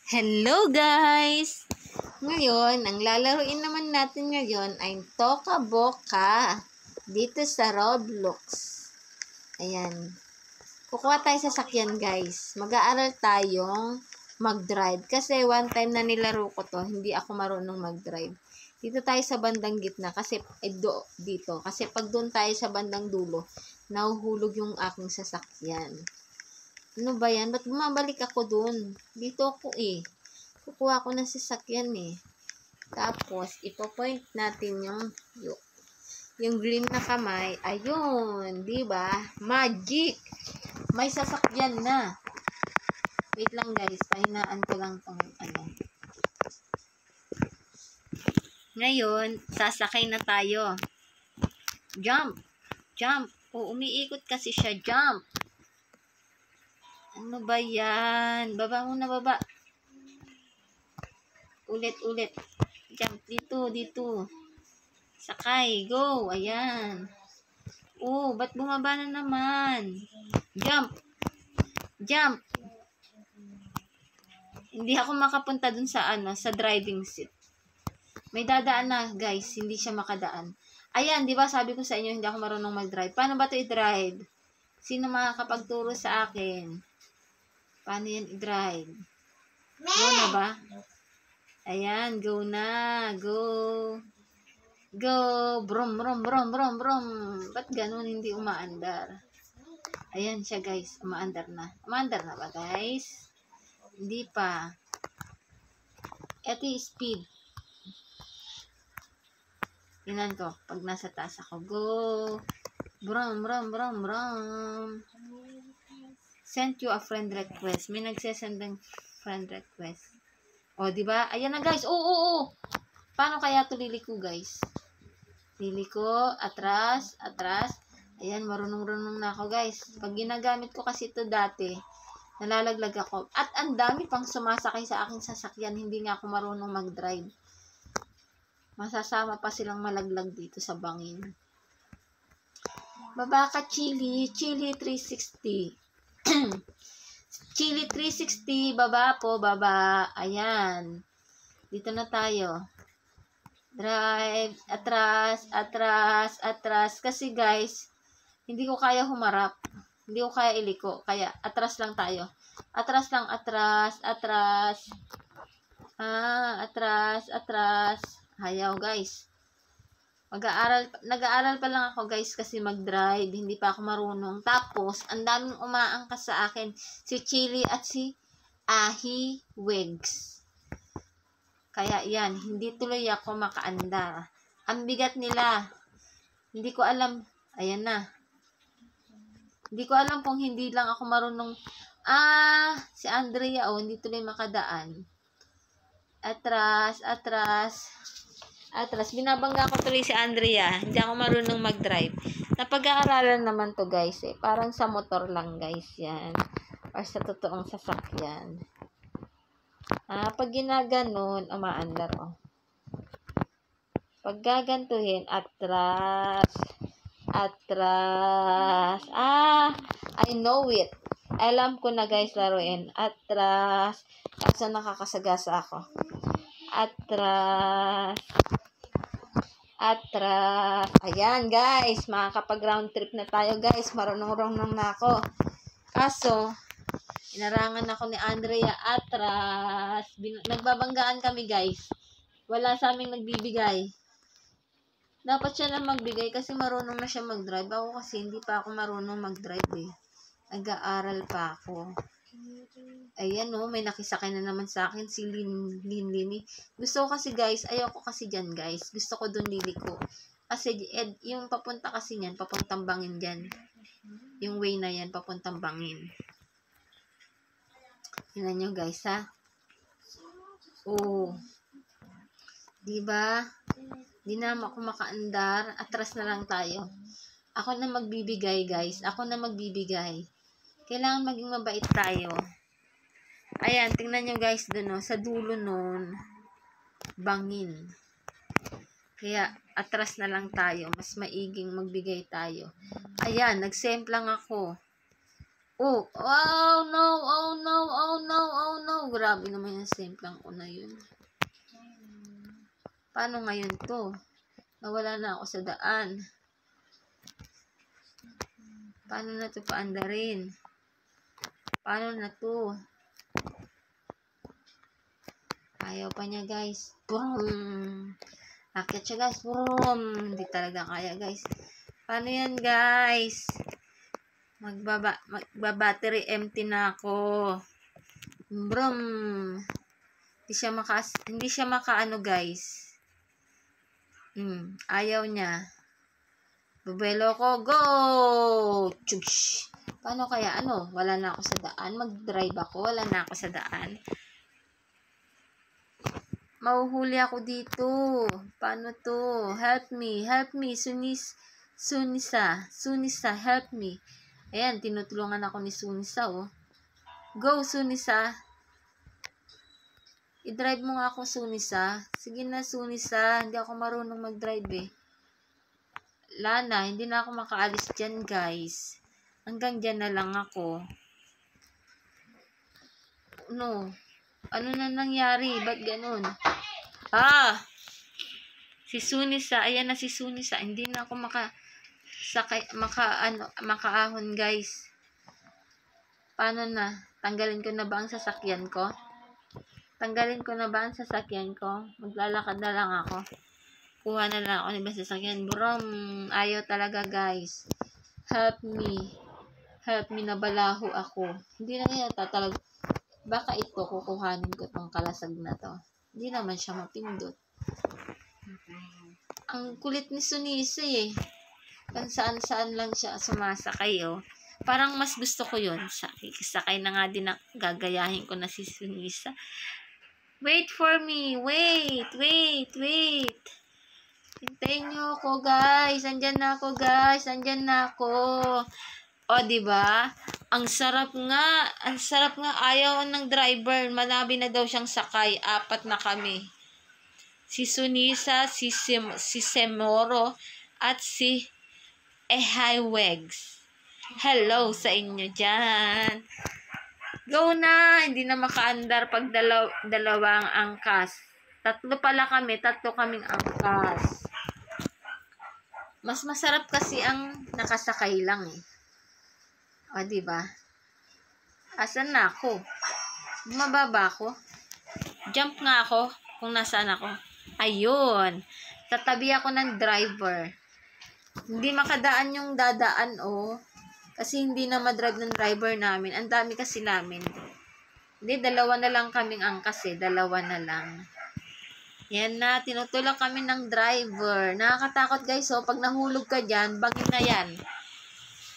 Hello guys! Ngayon, ang lalaruin naman natin ngayon ay Toca Boca dito sa Roblox. Ayan. Kukuha tayo sa sakyan guys. Mag-aaral tayong mag-drive. Kasi one time na nilaro ko to, hindi ako marunong mag-drive. Dito tayo sa bandang gitna kasi dito. Kasi pag doon tayo sa bandang dulo, nahuhulog yung aking sasakyan. Ano ba yan? Ba't bumabalik ako dun? Dito ako eh. Kukuha ko ng sasakyan eh. Tapos, ipo-point natin yung green na kamay. Ayun. Diba? Magic! May sasakyan na. Wait lang guys. Pahinaan ko lang tong ano. Ngayon, sasakay na tayo. Jump! Jump! O, umiikot kasi siya. Jump! Ano ba yan? Baba muna, baba. Ulit. Jump dito. Sakay. Go. Ayan. Oh, ba't bumaba na naman? Jump. Hindi ako makapunta dun sa sa driving seat. May dadaan na, guys. Hindi siya makadaan. Ayan, di ba sabi ko sa inyo, hindi ako marunong mag-drive. Paano ba ito i-drive? Sino makakapagturo sa akin? Paano yan i-drive? Go na ba? Ayan, go na. Go. Brum. Ba't ganun hindi umaandar? Ayan siya guys. Umaandar na. Umaandar na ba guys? Hindi pa. Ito yung speed. Tingnan ko. Pag nasa taas ako. Go. Brum. Send you a friend request. May nagsesend ng friend request. O, diba? Ayan na, guys. Oo. Paano kaya ito liliko, guys? Liliko, atras. Ayan, marunong na ako, guys. Pag ginagamit ko kasi ito dati, nalalaglag ako. At ang dami pang sumasakay sa aking sasakyan. Hindi nga ako marunong mag-drive. Masasama pa silang malaglag dito sa bangin. Baba ka, Chili 360. Chili 360, baba po, baba. Ayan. Dito na tayo. Drive, atras. Kasi guys, hindi ko kaya humarap. Hindi ko kaya iliko. Kaya atras lang tayo. Atras. Atras. Hayaw guys. Nag-aaral pa lang ako guys kasi mag-drive, hindi pa ako marunong. Tapos, ang daming umaangkas sa akin, si Chili at si Ahi Wigs. Kaya yan, hindi tuloy ako makaandar. Ang bigat nila. Hindi ko alam, ayan na. Hindi ko alam kung hindi lang ako marunong, si Andrea, hindi tuloy makadaan. Atras. Binabangga ko tuloy si Andrea. Hindi ako marunong mag-drive. Napag-aaralan naman to guys eh. Parang sa motor lang guys yan. O sa totoong sasakyan. Pag ginaganon, umaandar oh. Pag gagantuhin, atras. I know it. Alam ko na guys laruin. Atras. Kaso nakakasagasa ako. Atras. Ayan guys, makakapag round trip na tayo guys. Marunong na ako. Kaso, inarangan ako ni Andrea. Atras. Nagbabanggaan kami guys. Wala sa aming nagbibigay. Dapat siya na magbigay kasi marunong na siya mag-drive. Ako kasi hindi pa ako marunong mag-drive eh. Nag-aaral pa ako. Ayan may nakisakay na naman sa akin si Lini. Gusto ko kasi guys, ayoko kasi dyan guys. Gusto ko dun liliko. Kasi yung papunta kasi niyan, papuntang bangin dyan. Yung way na yan, papuntang bangin. Tingnan nyo guys ha. Diba? Di na ako makaandar. Atras na lang tayo. Ako na magbibigay guys. Kailangan maging mabait tayo. Ayan, tingnan nyo guys dun sa dulo nun, bangin. Kaya, atras na lang tayo. Mas maiging magbigay tayo. Ayan, nag-semp lang ako. Oh no. grabe naman yung semplang ko na yun. Paano ngayon to? Nawala na ako sa daan. Paano na to paandarin? Paano na to? Ayaw pa niya, guys. Boom! Akit siya, guys. Boom! Hindi talaga kaya, guys. Paano yan, guys? Magba-battery empty na ako. Boom! Hindi siya makaano, guys. Ayaw niya. Bubelo ko. Go! Chush! Paano kaya? Wala na ako sa daan. Mag-drive ako. Wala na ako sa daan. Mauhuli ako dito. Paano to? Help me. Help me. Sunisa, help me. Ayan, tinutulungan ako ni Sunisa, oh. Go, Sunisa. I-drive mo nga ako, Sunisa. Sige na, Sunisa. Hindi ako marunong mag-drive, eh. Lana, hindi na ako makaalis dyan, guys. Hanggang dyan na lang ako. Ano na nangyari? Ba't ganun? Si Sunisa. Ayan na si Sunisa. Hindi na ako makaahon, guys. Paano na? Tanggalin ko na ba ang sasakyan ko? Maglalakad na lang ako. Kuha na lang ako ng sasakyan. Brom, ayaw talaga, guys. Help me. Help me, nabalaho ako. Hindi na yata talaga. Baka ito, kukuhanin ko tong kalasag na to. Hindi naman siya mapindot. Ang kulit ni Sunisa, eh. Saan lang siya sumasakay, oh. Parang mas gusto ko yun. Sakay na nga din na gagayahin ko na si Sunisa. Wait for me. Wait. Hintayin niyo ako, guys. Andyan na ako. O, diba? Ang sarap nga. Ayaw ng driver. Manabi na daw siyang sakay. 4 na kami. Si Sunisa, si Semoro, at si Ehaywegs. Hello sa inyo dyan. Go na! Hindi na makaandar pag dalawang angkas. 3 kaming angkas. Mas masarap kasi ang nakasakay lang, eh. O, diba? Asan na ako? Mababa ako? Jump nga ako kung nasaan ako. Ayun. Tatabi ako ng driver. Hindi makadaan yung dadaan, oh. Kasi hindi na madrive ng driver namin. Ang dami kasi namin. Hindi, 2 na lang kaming angkas, eh. 2 na lang. Yan na, tinutulak kami ng driver. Nakakatakot, guys, oh. Pag nahulog ka dyan, bangin na yan.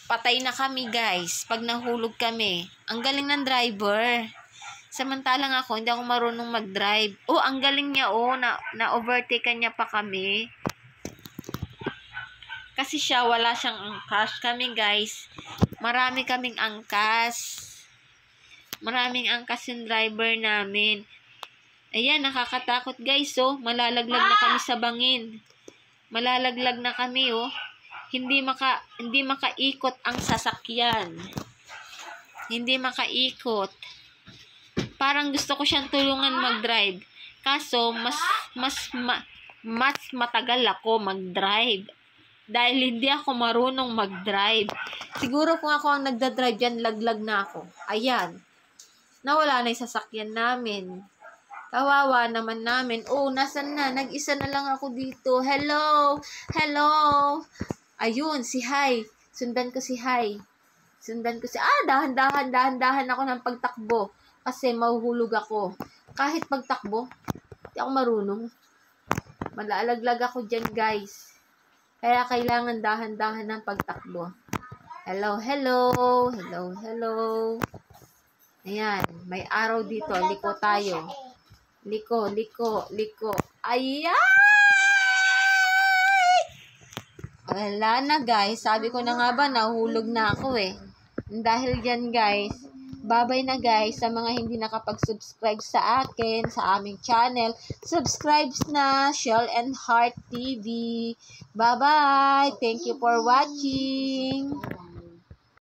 Patay na kami, guys. Pag nahulog kami. Ang galing ng driver. Samantalang ako, hindi ako marunong mag-drive. Oh, ang galing niya, oh. Na-overtake niya pa kami. Kasi siya, wala siyang angkas. Kami, guys, marami kaming angkas. Maraming angkas yung driver namin. Ayan, nakakatakot, guys, oh. Malalaglag na kami sa bangin. Malalaglag na kami, oh. Hindi makaikot ang sasakyan. Hindi makaikot. Parang gusto ko siyang tulungan mag-drive. Kaso, mas matagal ako mag-drive. Dahil hindi ako marunong mag-drive. Siguro kung ako ang nagda-drive yan, laglag na ako. Ayan. Nawala na yung sasakyan namin. Kawawa naman namin. Oh, nasan na? Nag-isa na lang ako dito. Hello! Ayun, si Hai. Sundan ko si Hai. Dahan-dahan ako ng pagtakbo. Kasi mahuhulog ako. Kahit pagtakbo, hindi ako marunong. Malalaglag ako dyan, guys. Kaya kailangan dahan-dahan ng pagtakbo. Hello. Ayan, may araw dito. Liko tayo. Liko. Ayan! Wala na, guys. Sabi ko na nga ba, nahulog na ako, eh. Dahil dyan, guys, bye-bye na, guys, sa mga hindi nakapag-subscribe sa akin, sa aming channel. Subscribe na, Shell and Heart TV. Bye-bye. Thank you for watching.